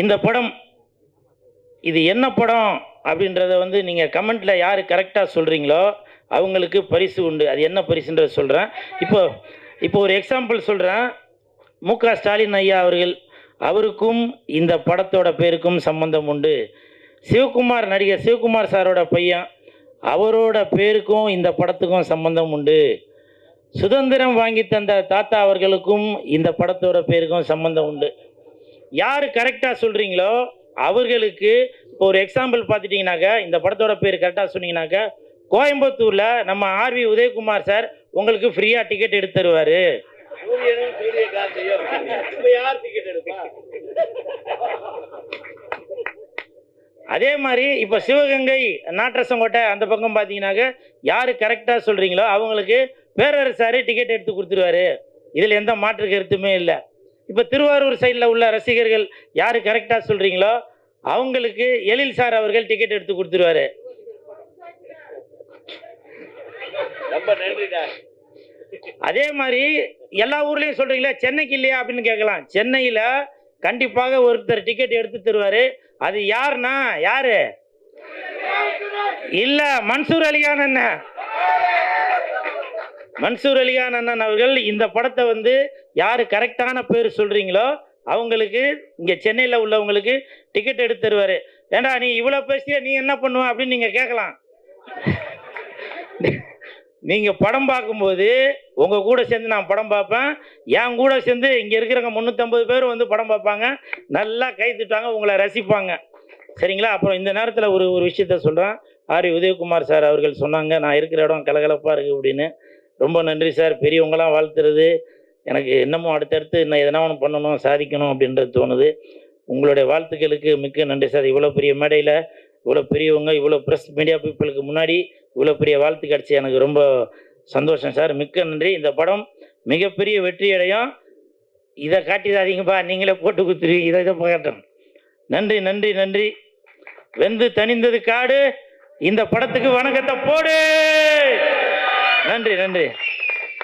இந்த படம் இது என்ன படம் அப்படின்றத வந்து நீங்கள் கமெண்ட்டில் யார் கரெக்டாக சொல்கிறீங்களோ அவங்களுக்கு பரிசு உண்டு. அது என்ன பரிசுன்றதை சொல்கிறேன். இப்போ ஒரு எக்ஸாம்பிள் சொல்கிறேன். மு.க. ஸ்டாலின் ஐயா அவர்கள், அவருக்கும் இந்த படத்தோட பேருக்கும் சம்பந்தம் உண்டு. சிவகுமார், நடிகர் சிவகுமார் சாரோட பையன், அவரோட பேருக்கும் இந்த படத்துக்கும் சம்பந்தம் உண்டு. சுதந்திரம் வாங்கி தந்த தாத்தா அவர்களுக்கும் இந்த படத்தோட பேருக்கும் சம்பந்தம் உண்டு. யார் கரெக்டாக சொல்கிறீங்களோ அவர்களுக்கு இப்போ ஒரு எக்ஸாம்பிள் பார்த்துட்டிங்கனாக்கா, இந்த படத்தோட பேர் கரெக்டாக சொன்னீங்கன்னாக்கா, கோயம்புத்தூரில் நம்ம ஆர்வி உதயகுமார் சார் உங்களுக்கு ஃப்ரீயாக டிக்கெட் எடுத்து தருவார். அதே மாதிரி இப்போ சிவகங்கை நாட்டரசங்கோட்டை அந்த பக்கம் பார்த்தீங்கன்னாக்க யார் கரெக்டாக சொல்கிறீங்களோ அவங்களுக்கு பேரரசார் டிக்கெட் எடுத்து கொடுத்துருவாரு. இதில் எந்த மாற்று கருத்துமே இல்லை. இப்போ திருவாரூர் சைடில் உள்ள ரசிகர்கள் யார் கரெக்டாக சொல்கிறீங்களோ அவங்களுக்கு எழில் சார் அவர்கள் டிக்கெட் எடுத்து கொடுத்துருவாரு. ரொம்ப நன்றிடா. அதே மாதிரி எல்லா ஊர்லேயும் சொல்கிறீங்களா, சென்னைக்கு இல்லையா அப்படின்னு கேட்கலாம். சென்னையில் கண்டிப்பாக ஒருத்தர் டிக்கெட் எடுத்து தருவார். அது யாருன்னா யாரு இல்லை, மன்சூர் அலிகான் அண்ணன். மன்சூர் அலிகான் அண்ணன் அவர்கள் இந்த படத்தை வந்து யார் கரெக்டான பேர் சொல்கிறீங்களோ அவங்களுக்கு இங்கே சென்னையில் உள்ளவங்களுக்கு டிக்கெட் எடுத்து தருவார். ஏண்டா நீ இவ்வளோ பேசிய நீ என்ன பண்ணுவ அப்படின்னு நீங்கள் கேட்கலாம். நீங்கள் படம் பார்க்கும்போது உங்கள் கூட சேர்ந்து நான் படம் பார்ப்பேன். என் கூட சேர்ந்து இங்கே இருக்கிறவங்க 350 பேர் வந்து படம் பார்ப்பாங்க. நல்லா கை தட்டுவாங்க, உங்களை ரசிப்பாங்க. சரிங்களா? அப்புறம் இந்த நேரத்தில் ஒரு விஷயத்த சொல்கிறேன். ஆர்வி உதயகுமார் சார் அவர்கள் சொன்னாங்க, நான் இருக்கிற இடம் கலகலப்பாக இருக்குது அப்படின்னு. ரொம்ப நன்றி சார். பெரியவங்களாம் வாழ்த்துறது எனக்கு இன்னமும் அடுத்தடுத்து நான் எதனா ஒன்று பண்ணணும், சாதிக்கணும் அப்படின்றது தோணுது. உங்களுடைய வாழ்த்துக்களுக்கு மிக்க நன்றி சார். இவ்வளோ பெரிய மேடையில் இவ்வளோ பெரியவங்க, இவ்வளோ ப்ரெஸ் மீடியா பீப்புளுக்கு முன்னாடி இவ்வளோ பெரிய வாழ்த்து கிடச்சி எனக்கு ரொம்ப சந்தோஷம் சார். மிக்க நன்றி. இந்த படம் மிகப்பெரிய வெற்றி அடையும். இதை காட்டிடாதீங்கப்பா, நீங்களே போட்டு கொடுத்துருவீங்க. இதை பார்க்கட்டும். நன்றி நன்றி நன்றி. வெந்து தணிந்தது காடு. இந்த படத்துக்கு வணக்கத்தை போடு. நன்றி நன்றி.